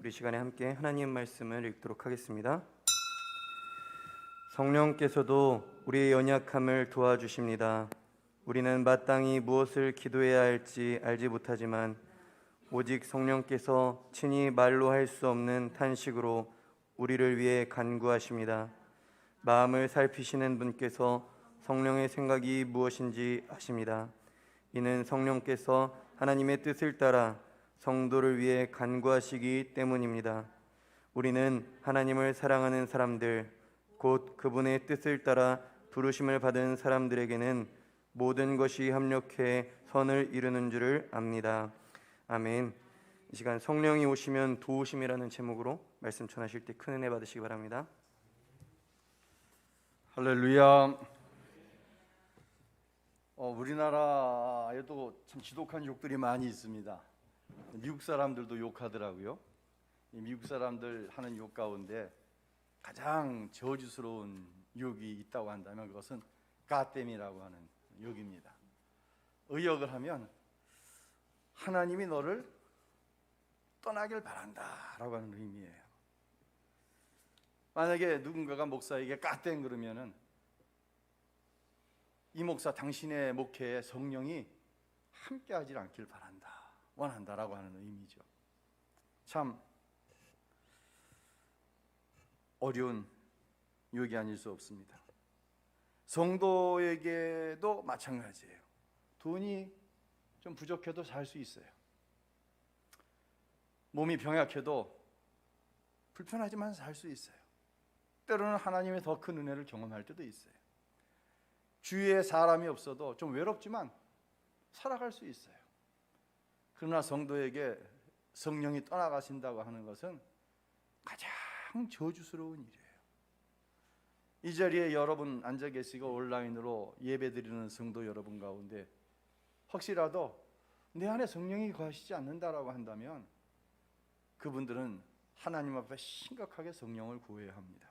우리 시간에 함께 하나님 말씀을 읽도록 하겠습니다. 성령께서도 우리의 연약함을 도와주십니다. 우리는 마땅히 무엇을 기도해야 할지 알지 못하지만 오직 성령께서 친히 말로 할 수 없는 탄식으로 우리를 위해 간구하십니다. 마음을 살피시는 분께서 성령의 생각이 무엇인지 아십니다. 이는 성령께서 하나님의 뜻을 따라 성도를 위해 간구하시기 때문입니다. 우리는 하나님을 사랑하는 사람들, 곧 그분의 뜻을 따라 부르심을 받은 사람들에게는 모든 것이 합력해 선을 이루는 줄을 압니다. 아멘. 이 시간 성령이 오시면 도우심이라는 제목으로 말씀 전하실 때 큰 은혜 받으시기 바랍니다. 할렐루야. 우리나라에도 참 지독한 욕들이 많이 있습니다. 미국 사람들도 욕하더라고요. 이 미국 사람들 하는 욕 가운데 가장 저주스러운 욕이 있다고 한다면 그것은 갓댐이라고 하는 욕입니다. 의역을 하면 하나님이 너를 떠나길 바란다 라고 하는 의미예요. 만약에 누군가가 목사에게 갓댐 그러면은 이 목사 당신의 목회에 성령이 함께하지 않길 바란다, 원한다라고 하는 의미죠. 참 어려운 욕이 아닐 수 없습니다. 성도에게도 마찬가지예요. 돈이 좀 부족해도 살 수 있어요. 몸이 병약해도 불편하지만 살 수 있어요. 때로는 하나님의 더 큰 은혜를 경험할 때도 있어요. 주위에 사람이 없어도 좀 외롭지만 살아갈 수 있어요. 그러나 성도에게 성령이 떠나가신다고 하는 것은 가장 저주스러운 일이에요. 이 자리에 여러분 앉아 계시고 온라인으로 예배드리는 성도 여러분 가운데 혹시라도 내 안에 성령이 거하시지 않는다라고 한다면 그분들은 하나님 앞에 심각하게 성령을 구해야 합니다.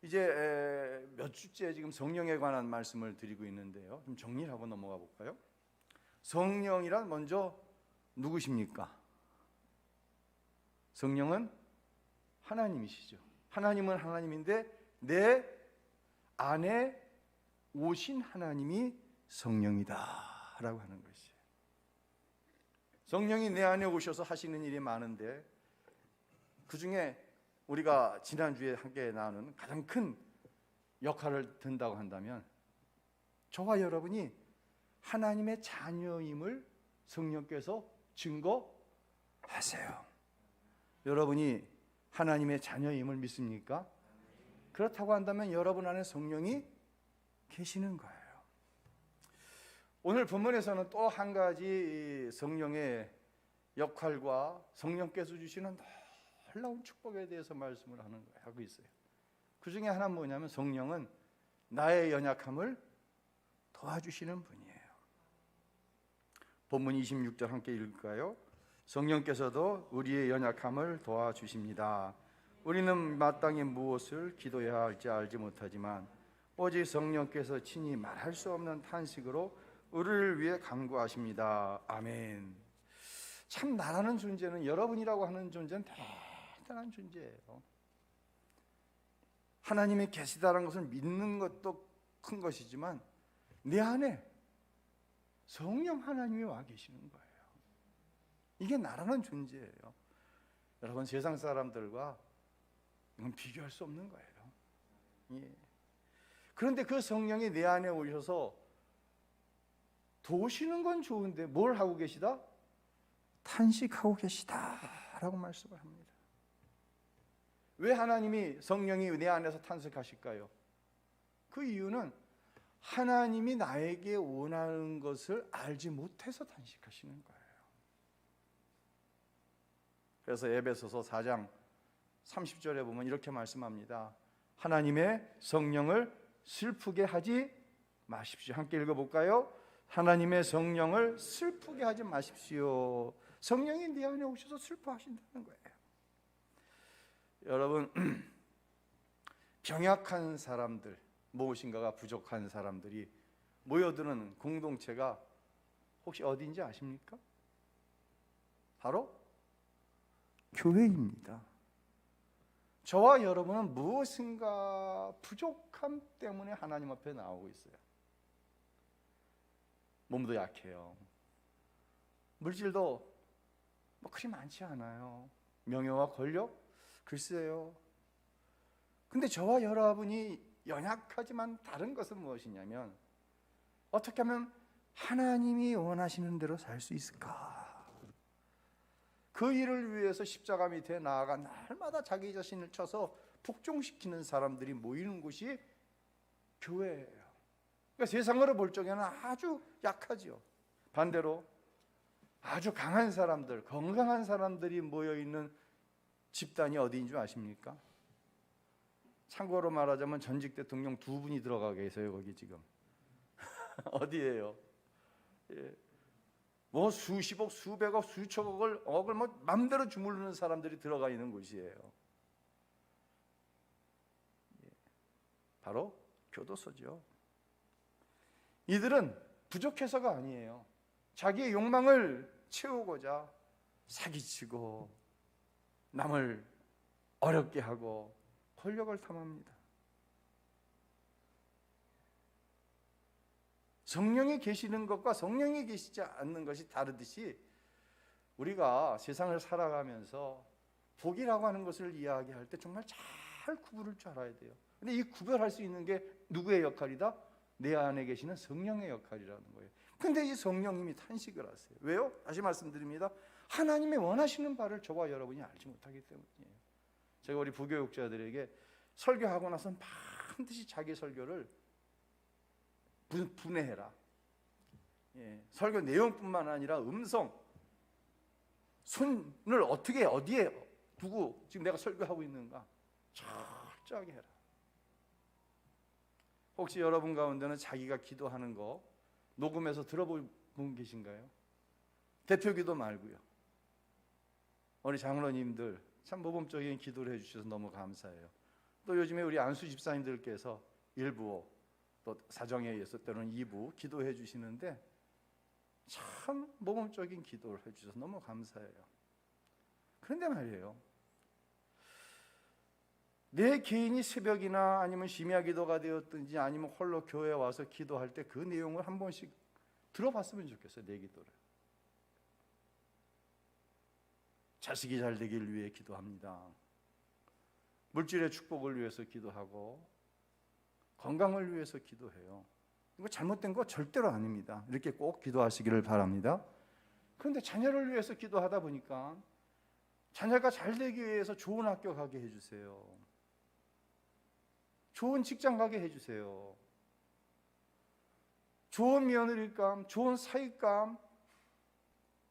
이제 몇 주째 지금 성령에 관한 말씀을 드리고 있는데요. 좀 정리를 하고 넘어가 볼까요? 성령이란 먼저 누구십니까? 성령은 하나님이시죠. 하나님은 하나님인데 내 안에 오신 하나님이 성령이다 라고 하는 것이에요. 성령이 내 안에 오셔서 하시는 일이 많은데 그 중에 우리가 지난주에 함께 나눈 가장 큰 역할을 든다고 한다면 저와 여러분이 하나님의 자녀임을 성령께서 증거하세요. 여러분이 하나님의 자녀임을 믿습니까? 그렇다고 한다면 여러분 안에 성령이 계시는 거예요. 오늘 본문에서는 또 한 가지 성령의 역할과 성령께서 주시는 놀라운 축복에 대해서 말씀을 하고 있어요. 그 중에 하나는 뭐냐면 성령은 나의 연약함을 도와주시는 분이에요. 본문 26절 함께 읽을까요? 성령께서도 우리의 연약함을 도와주십니다. 우리는 마땅히 무엇을 기도해야 할지 알지 못하지만 오직 성령께서 친히 말할 수 없는 탄식으로 우리를 위해 간구하십니다. 아멘. 참 나라는 존재는, 여러분이라고 하는 존재는 대단한 존재예요. 하나님이 계시다는 것을 믿는 것도 큰 것이지만 내 안에 성령 하나님이 와 계시는 거예요. 이게 나라는 존재예요. 여러분, 세상 사람들과 이건 비교할 수 없는 거예요. 예. 그런데 그 성령이 내 안에 오셔서 도우시는 건 좋은데 뭘 하고 계시다? 탄식하고 계시다 라고 말씀을 합니다. 왜 하나님이 성령이 내 안에서 탄식하실까요? 그 이유는 하나님이 나에게 원하는 것을 알지 못해서 탄식하시는 거예요. 그래서 에베소서 4장 30절에 보면 이렇게 말씀합니다. 하나님의 성령을 슬프게 하지 마십시오. 함께 읽어볼까요? 하나님의 성령을 슬프게 하지 마십시오. 성령이 내 안에 오셔서 슬퍼하신다는 거예요. 여러분, 병약한 사람들, 무엇인가가 부족한 사람들이 모여드는 공동체가 혹시 어디인지 아십니까? 바로 교회입니다. 저와 여러분은 무엇인가 부족함 때문에 하나님 앞에 나오고 있어요. 몸도 약해요. 물질도 뭐 그리 많지 않아요. 명예와 권력? 글쎄요. 근데 저와 여러분이 연약하지만 다른 것은 무엇이냐면 어떻게 하면 하나님이 원하시는 대로 살 수 있을까? 그 일을 위해서 십자가 밑에 나아가 날마다 자기 자신을 쳐서 복종시키는 사람들이 모이는 곳이 교회예요. 그러니까 세상으로 볼 적에는 아주 약하죠. 반대로 아주 강한 사람들, 건강한 사람들이 모여있는 집단이 어디인 줄 아십니까? 참고로 말하자면 전직 대통령 2분이 들어가 계세요. 거기 지금 어디예요? 예. 뭐 수십억, 수백억, 수천억을 뭐 맘대로 주무르는 사람들이 들어가 있는 곳이에요. 예. 바로 교도소죠. 이들은 부족해서가 아니에요. 자기의 욕망을 채우고자 사기치고 남을 어렵게 하고 권력을 탐합니다. 성령이 계시는 것과 성령이 계시지 않는 것이 다르듯이 우리가 세상을 살아가면서 복이라고 하는 것을 이야기할 때 정말 잘 구분할 줄 알아야 돼요. 근데 이 구별할 수 있는 게 누구의 역할이다? 내 안에 계시는 성령의 역할이라는 거예요. 근데 이 성령님이 탄식을 하세요. 왜요? 다시 말씀드립니다. 하나님의 원하시는 바를 저와 여러분이 알지 못하기 때문이에요. 제가 우리 부교육자들에게 설교하고 나서는 반드시 자기 설교를 분해해라. 예, 설교 내용뿐만 아니라 음성, 손을 어떻게 어디에 두고 지금 내가 설교하고 있는가 철저하게 해라. 혹시 여러분 가운데는 자기가 기도하는 거 녹음해서 들어본 분 계신가요? 대표기도 말고요. 우리 장로님들 참 모범적인 기도를 해주셔서 너무 감사해요. 또 요즘에 우리 안수 집사님들께서 일부 또 사정에 의해서 때로는 2부 기도해 주시는데 참 모범적인 기도를 해주셔서 너무 감사해요. 그런데 말이에요, 내 개인이 새벽이나 아니면 심야 기도가 되었든지 아니면 홀로 교회에 와서 기도할 때 그 내용을 한 번씩 들어봤으면 좋겠어요. 내 기도를. 자식이 잘 되길 위해 기도합니다. 물질의 축복을 위해서 기도하고 건강을 위해서 기도해요. 이거 잘못된 거 절대로 아닙니다. 이렇게 꼭 기도하시기를 바랍니다. 그런데 자녀를 위해서 기도하다 보니까 자녀가 잘 되기 위해서 좋은 학교 가게 해주세요. 좋은 직장 가게 해주세요. 좋은 며느리감, 좋은 사위감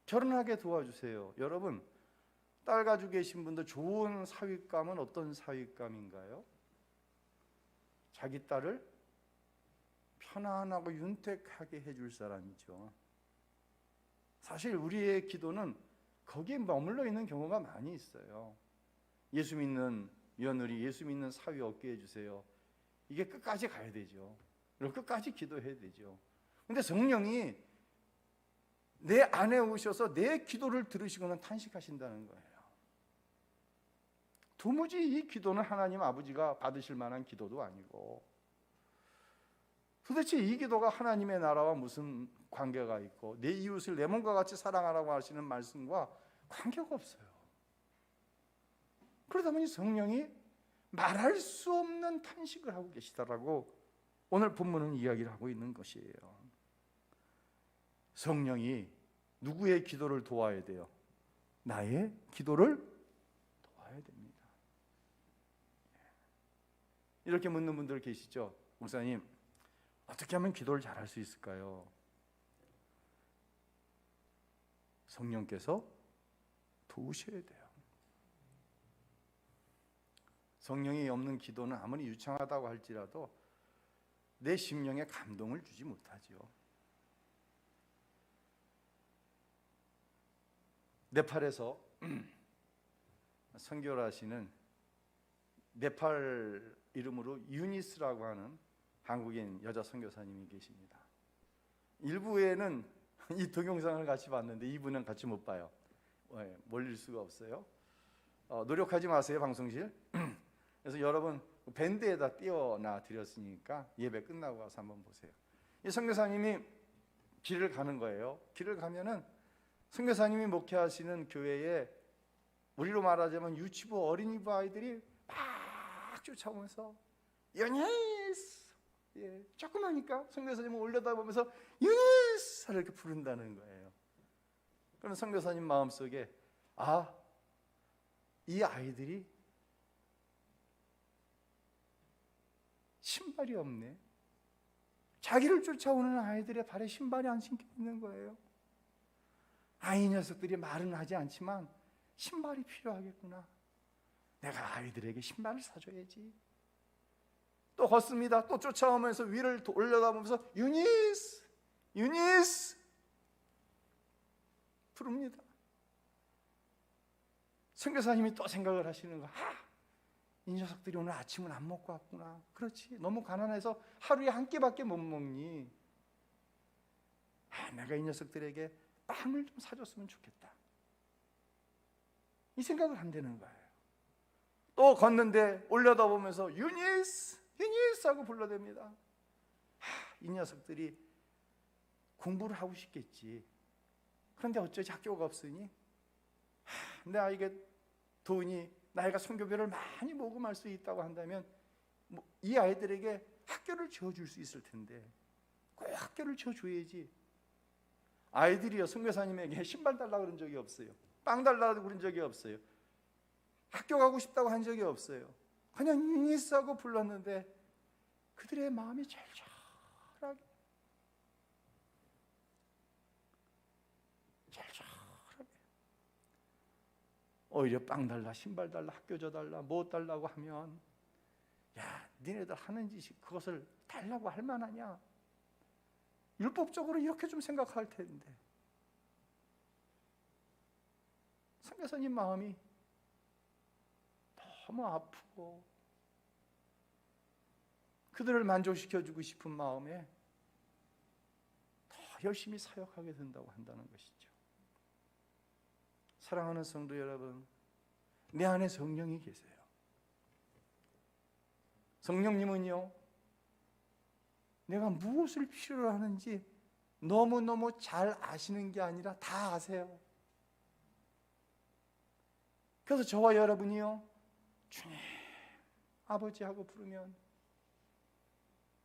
결혼하게 도와주세요. 여러분, 딸 가지고 계신 분들 좋은 사위감은 어떤 사위감인가요? 자기 딸을 편안하고 윤택하게 해줄 사람이죠. 사실 우리의 기도는 거기에 머물러 있는 경우가 많이 있어요. 예수 믿는 며느리, 예수 믿는 사위 얻게 해주세요. 이게 끝까지 가야 되죠. 그리고 끝까지 기도해야 되죠. 근데 성령이 내 안에 오셔서 내 기도를 들으시고는 탄식하신다는 거예요. 도무지 이 기도는 하나님 아버지가 받으실 만한 기도도 아니고 도대체 이 기도가 하나님의 나라와 무슨 관계가 있고 내 이웃을 내 몸과 같이 사랑하라고 하시는 말씀과 관계가 없어요. 그러다 보니 성령이 말할 수 없는 탄식을 하고 계시다라고 오늘 본문은 이야기를 하고 있는 것이에요. 성령이 누구의 기도를 도와야 돼요? 나의 기도를 도와야 됩니다. 이렇게 묻는 분들 계시죠? 목사님, 어떻게 하면 기도를 잘할 수 있을까요? 성령께서 도우셔야 돼요. 성령이 없는 기도는 아무리 유창하다고 할지라도 내 심령에 감동을 주지 못하죠. 네팔에서 선교를 하시는 네팔 이름으로 유니스라고 하는 한국인 여자 선교사님이 계십니다. 일부에는 이 동영상을 같이 봤는데 이분은 같이 못 봐요. 몰릴 수가 없어요. 노력하지 마세요, 방송실. 그래서 여러분 밴드에다 띄워놔 드렸으니까 예배 끝나고 와서 한번 보세요. 이 선교사님이 길을 가는 거예요. 길을 가면은 선교사님이 목회하시는 교회에 우리로 말하자면 유치부 어린이부 아이들이 막 쫓아오면서 유니스, 조그마니까 선교사님을 올려다보면서 유니스 이렇게 부른다는 거예요. 그럼 선교사님 마음속에 이 아이들이 신발이 없네. 자기를 쫓아오는 아이들의 발에 신발이 안 신겨 있는 거예요. 이 녀석들이 말은 하지 않지만 신발이 필요하겠구나. 내가 아이들에게 신발을 사줘야지. 또 걷습니다. 또 쫓아오면서 위를 올려다보면서 유니스, 유니스 부릅니다. 선교사님이 또 생각을 하시는 거. 이 녀석들이 오늘 아침은 안 먹고 왔구나. 그렇지, 너무 가난해서 하루에 한 끼밖에 못 먹니. 내가 이 녀석들에게 빵을 좀 사줬으면 좋겠다. 이 생각을 한다는 거예요. 또 걷는데 올려다보면서 유니스, 유니스 하고 불러댑니다. 이 녀석들이 공부를 하고 싶겠지. 그런데 어쩌지 학교가 없으니 내 아이가 돈이 나이가 선교비를 많이 모금할 수 있다고 한다면 이 아이들에게 학교를 지어줄 수 있을 텐데 꼭 학교를 지어줘야지. 아이들이요 선교사님에게 신발 달라고 그런 적이 없어요. 빵 달라고 그런 적이 없어요. 학교 가고 싶다고 한 적이 없어요. 그냥 유니스하고 불렀는데 그들의 마음이 절절하게 오히려 빵 달라, 신발 달라, 학교 줘달라, 뭐 달라고 하면 니네들 하는 짓이 그것을 달라고 할 만하냐? 율법적으로 이렇게 좀 생각할 텐데. 선교사님 마음이 너무 아프고 그들을 만족시켜주고 싶은 마음에 더 열심히 사역하게 된다고 한다는 것이죠. 사랑하는 성도 여러분, 내 안에 성령이 계세요. 성령님은요, 내가 무엇을 필요로 하는지 너무너무 잘 아시는 게 아니라 다 아세요. 그래서 저와 여러분이요, 주님, 아버지하고 부르면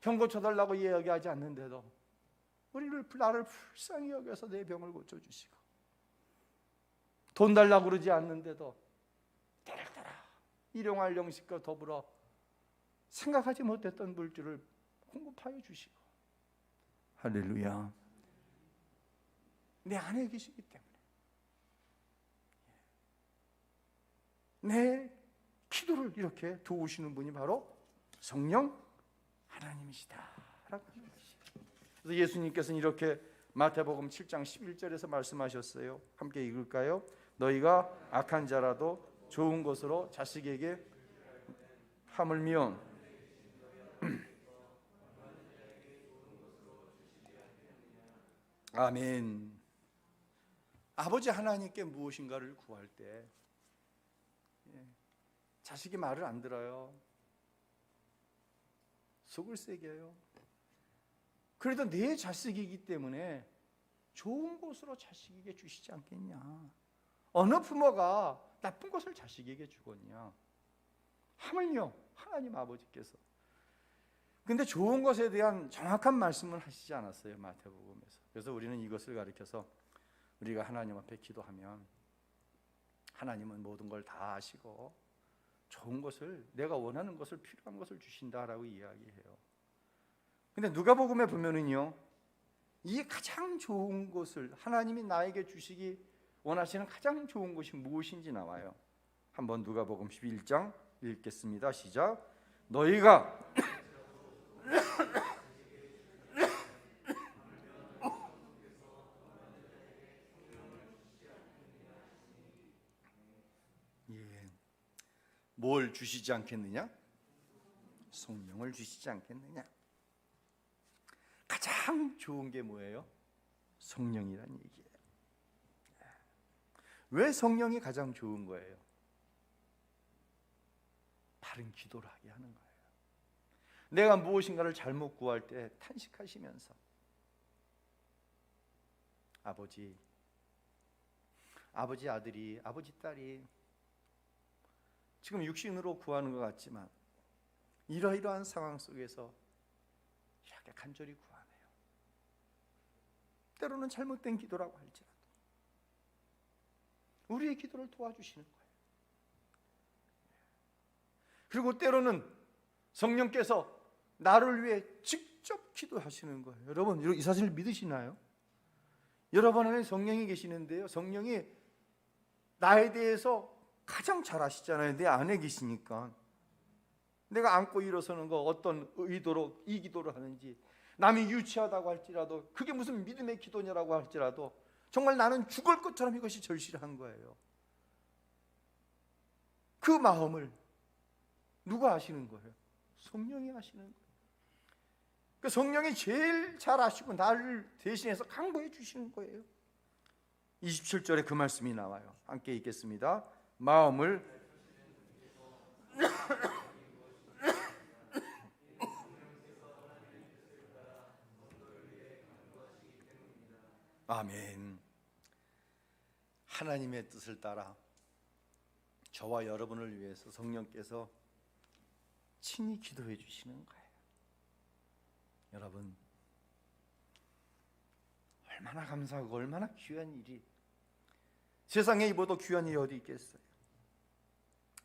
병 고쳐달라고 이야기하지 않는데도 나를 불쌍히 여겨서 내 병을 고쳐주시고, 돈 달라고 그러지 않는데도 때려라 일용할 양식과 더불어 생각하지 못했던 물질을 공급하여 주시고, 할렐루야, 내 안에 계시기 때문에 내 기도를 이렇게 도우시는 분이 바로 성령 하나님이시다 라고 하는 것이죠. 그래서 예수님께서는 이렇게 마태복음 7장 11절에서 말씀하셨어요. 함께 읽을까요? 너희가 악한 자라도 좋은 것으로 자식에게 하물며 아멘. 아버지 하나님께 무엇인가를 구할 때 자식이 말을 안 들어요. 속을 새겨요. 그래도 내 자식이기 때문에 좋은 것으로 자식에게 주시지 않겠냐. 어느 부모가 나쁜 것을 자식에게 주겠냐. 하물며 하나님 아버지께서. 근데 좋은 것에 대한 정확한 말씀을 하시지 않았어요, 마태복음에서. 그래서 우리는 이것을 가리켜서 우리가 하나님 앞에 기도하면 하나님은 모든 걸 다 아시고 좋은 것을, 내가 원하는 것을, 필요한 것을 주신다라고 이야기해요. 근데 누가복음에 보면은요, 이 가장 좋은 것을 하나님이 나에게 주시기 원하시는 가장 좋은 것이 무엇인지 나와요. 한번 누가복음 11장 읽겠습니다. 시작. 너희가 뭘 주시지 않겠느냐? 성령을 주시지 않겠느냐? 가장 좋은 게 뭐예요? 성령이란 얘기예요. 왜 성령이 가장 좋은 거예요? 바른 기도를 하게 하는 거예요. 내가 무엇인가를 잘못 구할 때 탄식하시면서 아버지 아들이, 아버지 딸이 지금 육신으로 구하는 것 같지만 이러이러한 상황 속에서 이렇게 간절히 구하네요. 때로는 잘못된 기도라고 할지라도 우리의 기도를 도와주시는 거예요. 그리고 때로는 성령께서 나를 위해 직접 기도하시는 거예요. 여러분, 이 사실을 믿으시나요? 여러분 안에 성령이 계시는데요, 성령이 나에 대해서 가장 잘 아시잖아요. 내 안에 계시니까. 내가 안고 일어서는 거 어떤 의도로 이 기도를 하는지, 남이 유치하다고 할지라도, 그게 무슨 믿음의 기도냐라고 할지라도 정말 나는 죽을 것처럼 이것이 절실한 거예요. 그 마음을 누가 아시는 거예요? 성령이 아시는 거예요. 그 성령이 제일 잘 아시고 나를 대신해서 강구해 주시는 거예요. 27절에 그 말씀이 나와요. 함께 읽겠습니다. 마음을 아멘. 하나님의 뜻을 따라 저와 여러분을 위해서 성령께서 친히 기도해 주시는 거예요. 여러분, 얼마나 감사하고 얼마나 귀한 일이, 세상에 이보다 귀한 일이 어디 있겠어요.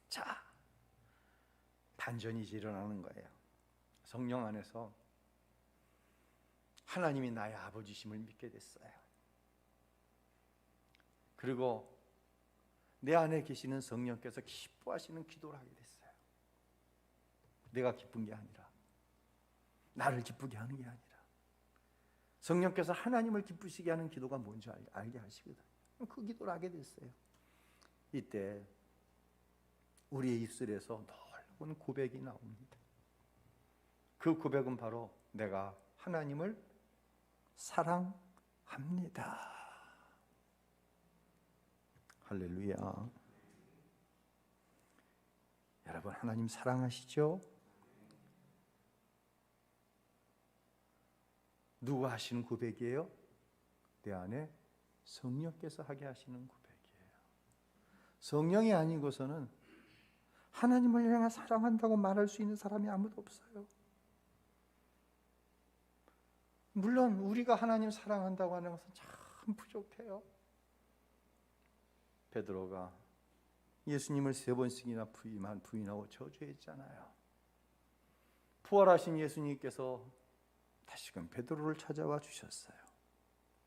자, 반전이 이제 일어나는 거예요. 성령 안에서 하나님이 나의 아버지심을 믿게 됐어요. 그리고 내 안에 계시는 성령께서 기뻐하시는 기도를 하게 됐어요. 내가 기쁜 게 아니라, 나를 기쁘게 하는 게 아니라 성령께서 하나님을 기쁘시게 하는 기도가 뭔지 알게 하시거든. 그 기도를 하게 됐어요. 이때 우리의 입술에서 넓은 고백이 나옵니다. 그 고백은 바로 내가 하나님을 사랑합니다. 할렐루야. 여러분, 하나님 사랑하시죠? 누가 하시는 고백이에요? 내 안에 성령께서 하게 하시는 고백이에요. 성령이 아니고서는 하나님을 향해 사랑한다고 말할 수 있는 사람이 아무도 없어요. 물론 우리가 하나님 사랑한다고 하는 것은 참 부족해요. 베드로가 예수님을 3번씩이나 부인하고 저주했잖아요. 부활하신 예수님께서 다시금 베드로를 찾아와 주셨어요.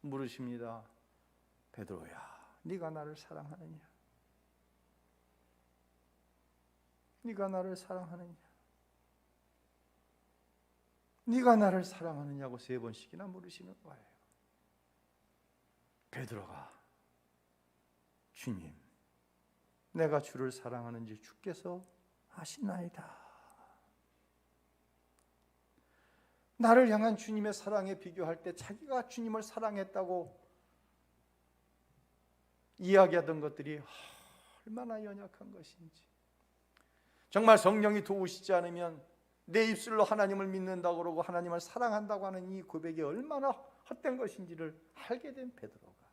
물으십니다. 베드로야, 네가 나를 사랑하느냐? 네가 나를 사랑하느냐? 네가 나를 사랑하느냐고 3번씩이나 물으시는 거예요. 베드로가, 주님, 내가 주를 사랑하는지 주께서 아시나이다. 나를 향한 주님의 사랑에 비교할 때 자기가 주님을 사랑했다고 이야기하던 것들이 얼마나 연약한 것인지, 정말 성령이 도우시지 않으면 내 입술로 하나님을 믿는다고 그러고 하나님을 사랑한다고 하는 이 고백이 얼마나 헛된 것인지를 알게 된 베드로가,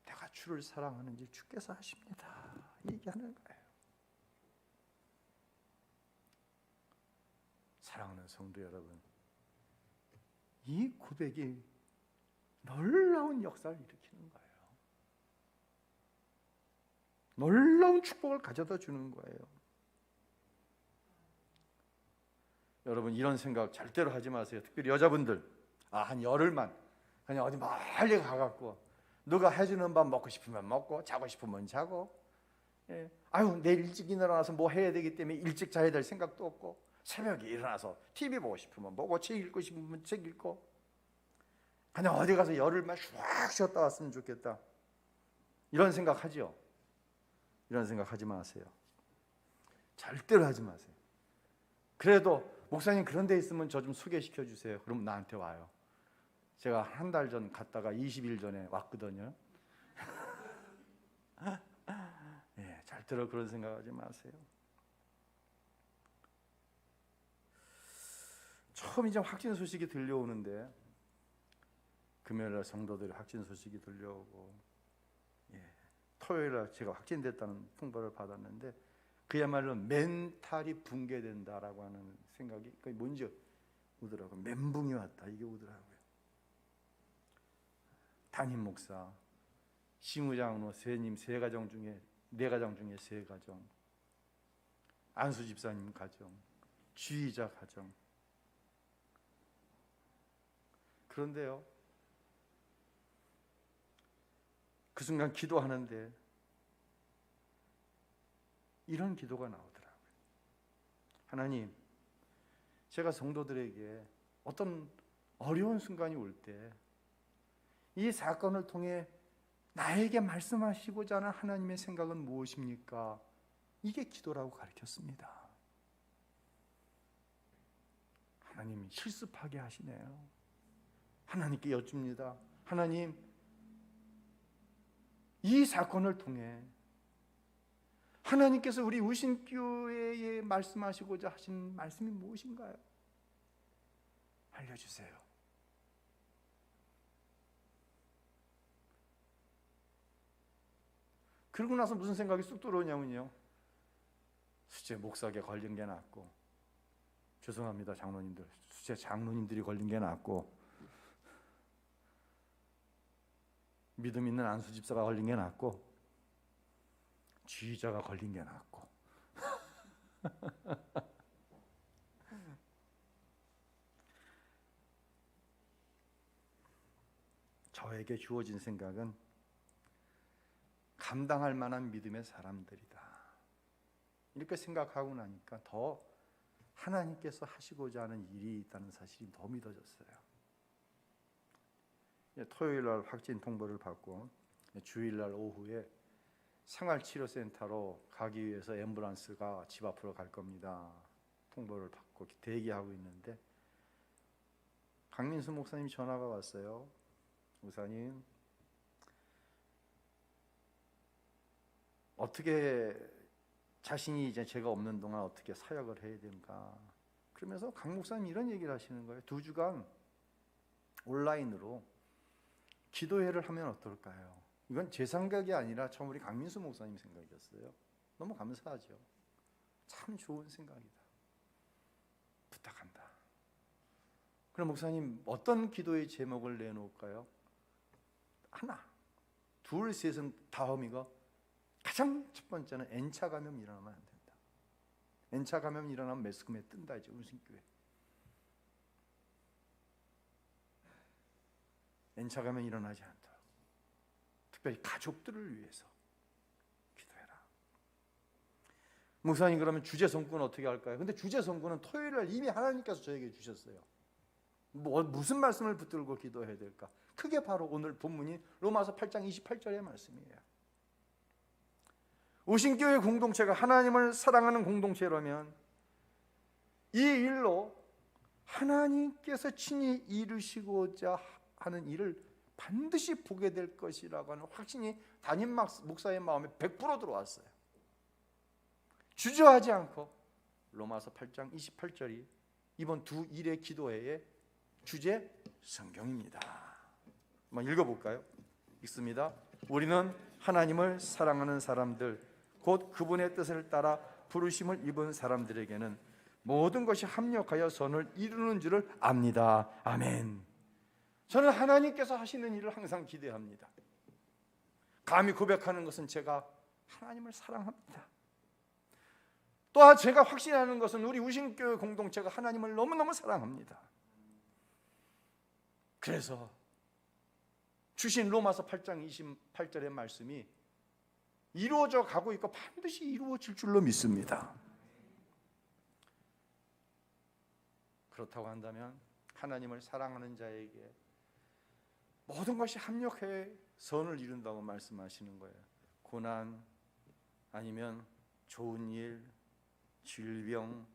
내가 주를 사랑하는지 주께서 아십니다, 얘기하는 거예요. 사랑하는 성도 여러분, 이 고백이 놀라운 역사를 일으키는 거예요. 놀라운 축복을 가져다 주는 거예요. 여러분, 이런 생각 절대로 하지 마세요. 특별히 여자분들, 한 열흘만 그냥 어디 멀리 가갖고 누가 해주는 밥 먹고 싶으면 먹고 자고 싶으면 자고, 내일 일찍 일어나서 뭐 해야 되기 때문에 일찍 자야 될 생각도 없고, 새벽에 일어나서 TV 보고 싶으면 보고 책 읽고 싶으면 책 읽고, 그냥 어디 가서 열흘만 슉 쉬었다 왔으면 좋겠다, 이런 생각하죠. 이런 생각하지 마세요. 절대로 하지 마세요. 그래도 목사님 그런 데 있으면 저 좀 소개시켜 주세요. 그럼 나한테 와요. 제가 한 달 전 갔다가 20일 전에 왔거든요. 절대로 그런 생각하지 마세요. 처음 이제 확진 소식이 들려오는데 금요일날 성도들이 확진 소식이 들려오고 토요일날 제가 확진됐다는 통보를 받았는데 그야말로 멘탈이 붕괴된다라고 하는 생각이 그게 뭔지 오더라고요. 멘붕이 왔다 이게 오더라고요. 담임 목사, 시무장로, 세님 네 가정 중에 세 가정, 안수 집사님 가정, 주의자 가정. 그런데요, 그 순간 기도하는데 이런 기도가 나오더라고요. 하나님, 제가 성도들에게 어떤 어려운 순간이 올 때 이 사건을 통해 나에게 말씀하시고자 하는 하나님의 생각은 무엇입니까? 이게 기도라고 가르쳤습니다. 하나님이 실습하게 하시네요. 하나님께 여쭙니다. 하나님, 이 사건을 통해 하나님께서 우리 우신교회에 말씀하시고자 하신 말씀이 무엇인가요? 알려주세요. 그러고 나서 무슨 생각이 쑥 들어오냐면요, 수제 목사에게 걸린 게 낫고, 죄송합니다 장로님들, 수제 장로님들이 걸린 게 낫고, 믿음 있는 안수 집사가 걸린 게 낫고, 지휘자가 걸린 게 낫고. 저에게 주어진 생각은 감당할 만한 믿음의 사람들이다. 이렇게 생각하고 나니까 더 하나님께서 하시고자 하는 일이 있다는 사실이 더 믿어졌어요. 토요일 날 확진 통보를 받고 주일 날 오후에 생활치료센터로 가기 위해서 앰뷸런스가 집 앞으로 갈 겁니다. 통보를 받고 대기하고 있는데 강민수 목사님 전화가 왔어요. 목사님, 어떻게 자신이 이제 제가 없는 동안 어떻게 사역을 해야 되는가? 그러면서 강 목사님 이런 얘기를 하시는 거예요. 2주간 온라인으로 기도회를 하면 어떨까요? 이건 제 생각이 아니라 처음 우리 강민수 목사님 생각이었어요. 너무 감사하죠. 참 좋은 생각이다. 부탁한다. 그럼 목사님 어떤 기도의 제목을 내놓을까요? 하나, 둘, 셋은 다음이고 가장 첫 번째는 N차 감염 일어나면 안 된다. N차 감염 일어나면 매스컴에 뜬다 이제 운신교회. N차 감염 일어나지 않도록 특별히 가족들을 위해서 기도해라. 목사님 그러면 주제 성구는 어떻게 할까요? 근데 주제 성구는 토요일날 이미 하나님께서 저에게 주셨어요. 무슨 말씀을 붙들고 기도해야 될까? 그게 바로 오늘 본문인 로마서 8장 28절의 말씀이에요. 우신교회 공동체가 하나님을 사랑하는 공동체라면 이 일로 하나님께서 친히 이루시고자 하는 일을 반드시 보게 될 것이라고 하는 확신이 담임 목사의 마음에 100% 들어왔어요. 주저하지 않고 로마서 8장 28절이 이번 두 일의 기도회의 주제 성경입니다. 한번 읽어볼까요? 읽습니다. 우리는 하나님을 사랑하는 사람들, 곧 그분의 뜻을 따라 부르심을 입은 사람들에게는 모든 것이 합력하여 선을 이루는 줄을 압니다. 아멘. 저는 하나님께서 하시는 일을 항상 기대합니다. 감히 고백하는 것은 제가 하나님을 사랑합니다. 또한 제가 확신하는 것은 우리 우신교회 공동체가 하나님을 너무너무 사랑합니다. 그래서 주신 로마서 8장 28절의 말씀이 이루어져 가고 있고 반드시 이루어질 줄로 믿습니다. 그렇다고 한다면 하나님을 사랑하는 자에게 모든 것이 합력해 선을 이룬다고 말씀하시는 거예요. 고난 아니면 좋은 일, 질병,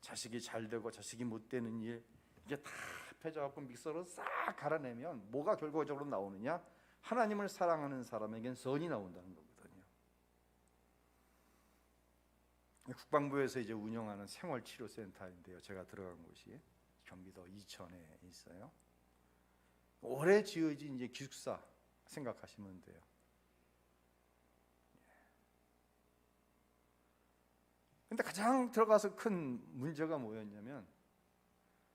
자식이 잘 되고 자식이 못 되는 일, 이게 다 합해져갖고 믹서로 싹 갈아내면 뭐가 결과적으로 나오느냐? 하나님을 사랑하는 사람에겐 선이 나온다는 거거든요. 국방부에서 이제 운영하는 생활치료센터인데요. 제가 들어간 곳이 경기도 이천에 있어요. 올해 지어진 이제 기숙사 생각하시면 돼요. 근데 가장 들어가서 큰 문제가 뭐였냐면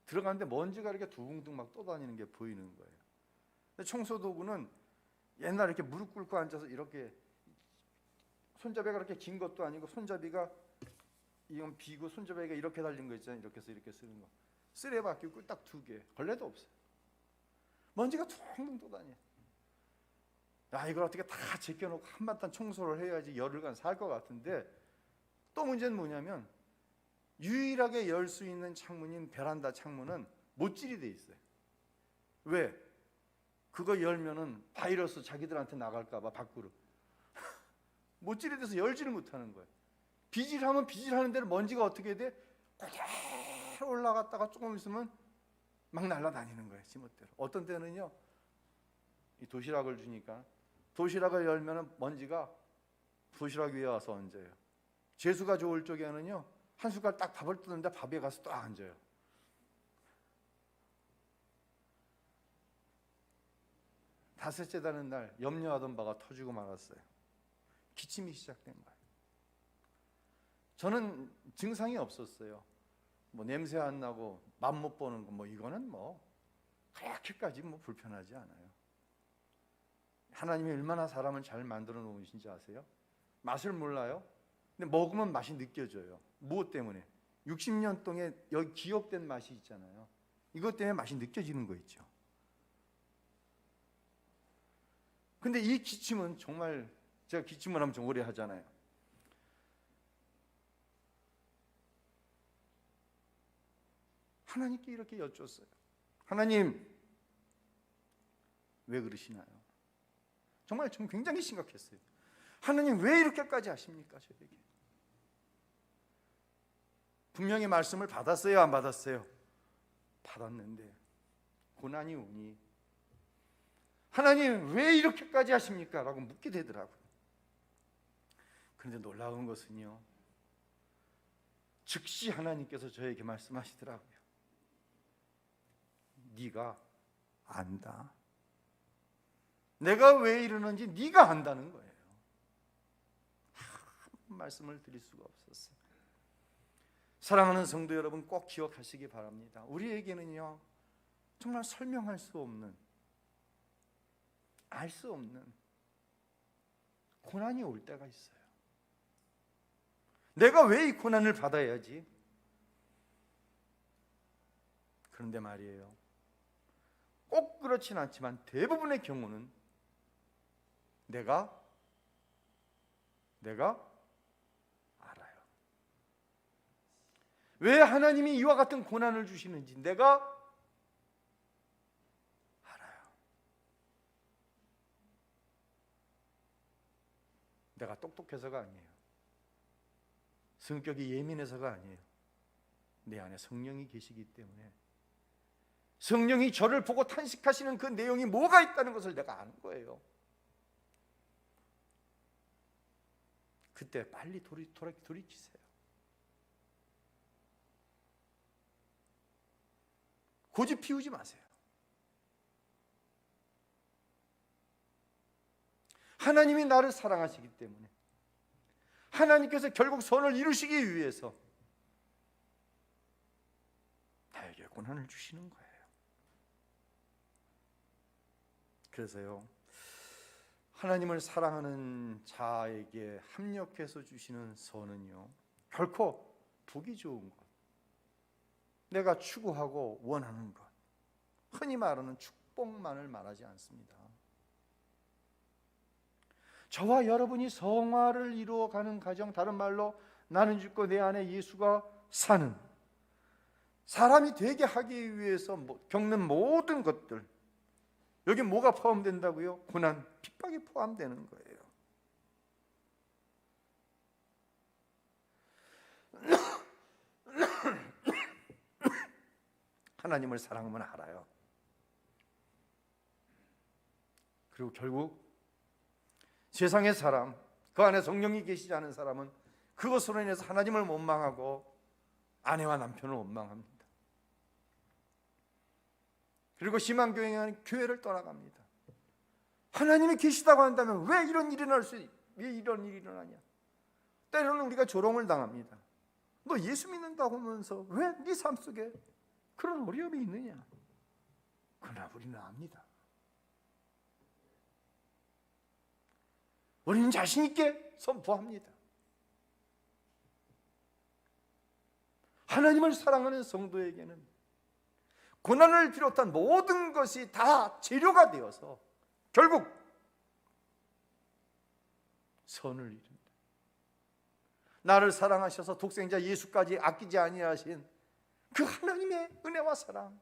들어가는데 먼지가 이렇게 둥둥 막 떠다니는 게 보이는 거예요. 근데 청소 도구는 옛날 이렇게 무릎 꿇고 앉아서 이렇게 손잡이가 그렇게 긴 것도 아니고 손잡이가 이건 비고 손잡이가 이렇게 달린 거 있잖아요. 이렇게 해서 이렇게 쓰는 거. 쓰레받기 있고 딱 2개. 걸레도 없어요. 먼지가 둥둥 떠다녀. 야, 이걸 어떻게 다 제껴놓고 한바탕 청소를 해야지 열흘간 살 것 같은데 또 문제는 뭐냐면 유일하게 열 수 있는 창문인 베란다 창문은 못질이 돼 있어요. 왜? 그거 열면은 바이러스 자기들한테 나갈까 봐 밖으로 못질이 돼서 열지를 못하는 거예요. 비질하면 비질하는 대로 먼지가 어떻게 돼? 그대로 올라갔다가 조금 있으면 막 날아다니는 거예요. 지멋대로. 어떤 때는요, 이 도시락을 주니까 도시락을 열면은 먼지가 도시락 위에 와서 얹어요. 재수가 좋을 적에는요, 한 숟갈 딱 밥을 뜨는데 밥에 가서 딱 앉아요. 다섯째 되는 날 염려하던 바가 터지고 말았어요. 기침이 시작된 거예요. 저는 증상이 없었어요. 뭐 냄새 안 나고 맛 못 보는 거 뭐 이거는 뭐 그렇게까지 뭐 불편하지 않아요. 하나님이 얼마나 사람을 잘 만들어 놓으신지 아세요? 맛을 몰라요. 근데 먹으면 맛이 느껴져요. 무엇 때문에? 60년 동안 여기 기억된 맛이 있잖아요. 이것 때문에 맛이 느껴지는 거 있죠. 근데 이 기침은 정말 제가 기침을 하면 좀 오래 하잖아요. 하나님께 이렇게 여쭈었어요. 하나님, 왜 그러시나요? 정말 좀 굉장히 심각했어요. 하나님 왜 이렇게까지 하십니까 저에게? 분명히 말씀을 받았어요, 안 받았어요? 받았는데 고난이 오니 하나님 왜 이렇게까지 하십니까? 라고 묻게 되더라고요. 그런데 놀라운 것은요, 즉시 하나님께서 저에게 말씀하시더라고요. 네가 안다. 내가 왜 이러는지 네가 안다는 거예요. 한 말씀을 드릴 수가 없었어요. 사랑하는 성도 여러분, 꼭 기억하시기 바랍니다. 우리에게는요, 정말 설명할 수 없는, 알 수 없는 고난이 올 때가 있어요. 내가 왜 이 고난을 받아야지? 그런데 말이에요, 꼭 그렇진 않지만 대부분의 경우는 내가 알아요. 왜 하나님이 이와 같은 고난을 주시는지 내가 알아요. 내가 똑똑해서가 아니에요. 성격이 예민해서가 아니에요. 내 안에 성령이 계시기 때문에 성령이 저를 보고 탄식하시는 그 내용이 뭐가 있다는 것을 내가 아는 거예요. 그때 빨리 돌이키세요. 고집 피우지 마세요. 하나님이 나를 사랑하시기 때문에, 하나님께서 결국 선을 이루시기 위해서 나에게 고난을 주시는 거예요. 그래서요, 하나님을 사랑하는 자에게 합력해서 주시는 선은요, 결코 보기 좋은 것, 내가 추구하고 원하는 것, 흔히 말하는 축복만을 말하지 않습니다. 저와 여러분이 성화를 이루어가는 가정, 다른 말로 나는 죽고 내 안에 예수가 사는, 사람이 되게 하기 위해서 겪는 모든 것들, 여기 뭐가 포함된다고요? 고난, 핍박이 포함되는 거예요. 하나님을 사랑하면 알아요. 그리고 결국 세상의 사람, 그 안에 성령이 계시지 않은 사람은 그것으로 인해서 하나님을 원망하고 아내와 남편을 원망합니다. 그리고 심한 교회는 교회를 떠나갑니다. 하나님이 계시다고 한다면 왜 이런 일이 왜 이런 일이 일어나냐? 때로는 우리가 조롱을 당합니다. 너 예수 믿는다고 하면서 왜 네 삶 속에 그런 어려움이 있느냐? 그러나 우리는 압니다. 우리는 자신 있게 선포합니다. 하나님을 사랑하는 성도에게는 고난을 비롯한 모든 것이 다 재료가 되어서 결국 선을 이룬다. 나를 사랑하셔서 독생자 예수까지 아끼지 아니하신 그 하나님의 은혜와 사랑,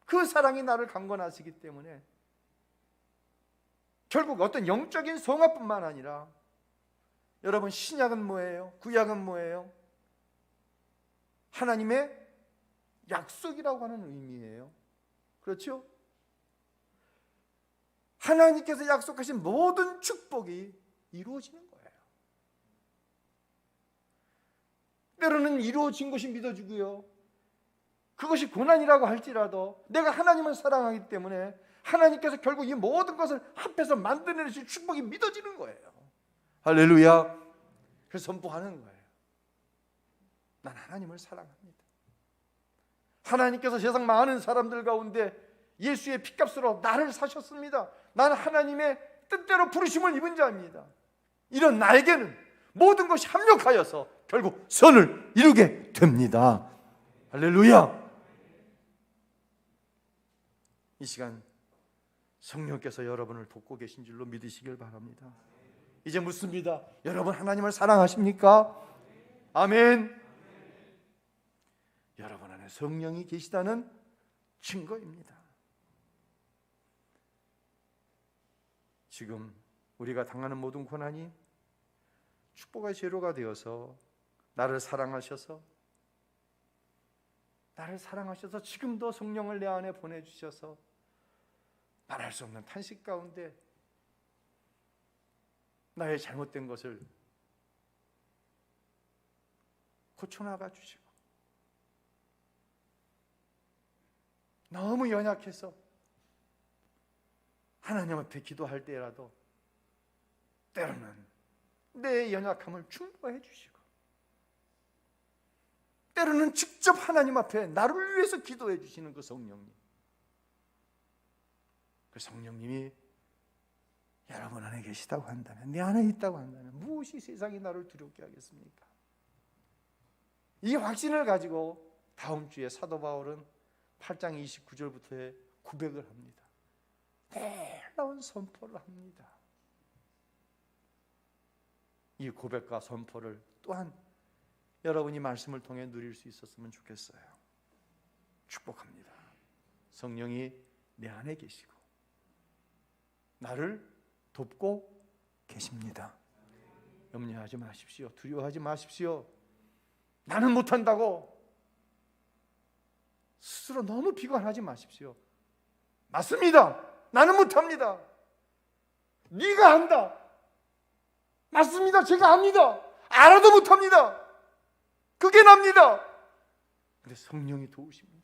그 사랑이 나를 강권하시기 때문에 결국 어떤 영적인 성화뿐만 아니라, 여러분 신약은 뭐예요? 구약은 뭐예요? 하나님의 약속이라고 하는 의미예요. 그렇죠? 하나님께서 약속하신 모든 축복이 이루어지는 거예요. 때로는 이루어진 것이 믿어지고요, 그것이 고난이라고 할지라도 내가 하나님을 사랑하기 때문에 하나님께서 결국 이 모든 것을 합해서 만들어내실 축복이 믿어지는 거예요. 할렐루야. 그래서 선포하는 거예요. 난 하나님을 사랑합니다. 하나님께서 세상 많은 사람들 가운데 예수의 피값으로 나를 사셨습니다. 나는 하나님의 뜻대로 부르심을 입은 자입니다. 이런 나에게는 모든 것이 합력하여서 결국 선을 이루게 됩니다. 할렐루야. 이 시간 성령께서 여러분을 돕고 계신 줄로 믿으시길 바랍니다. 이제 묻습니다. 여러분 하나님을 사랑하십니까? 아멘. 여러분 안에 성령이 계시다는 증거입니다. 지금 우리가 당하는 모든 고난이 축복의 재료가 되어서 나를 사랑하셔서 지금도 성령을 내 안에 보내주셔서 말할 수 없는 탄식 가운데 나의 잘못된 것을 고쳐나가 주시고, 너무 연약해서 하나님 앞에 기도할 때라도 때로는 내 연약함을 충고해 주시고, 때로는 직접 하나님 앞에 나를 위해서 기도해 주시는 그 성령님, 그 성령님이 여러분 안에 계시다고 한다면, 내 안에 있다고 한다면 무엇이 세상이 나를 두렵게 하겠습니까? 이 확신을 가지고 다음 주에 사도 바울은 8장 29절부터의 고백을 합니다. 놀라운 선포를 합니다. 이 고백과 선포를 또한 여러분이 말씀을 통해 누릴 수 있었으면 좋겠어요. 축복합니다. 성령이 내 안에 계시고 나를 돕고 계십니다. 염려하지 마십시오. 두려워하지 마십시오. 나는 못한다고 스스로 너무 비관하지 마십시오. 맞습니다. 나는 못합니다. 네가 한다. 맞습니다. 제가 압니다. 알아도 못합니다. 그게 납니다. 근데 성령이 도우십니다.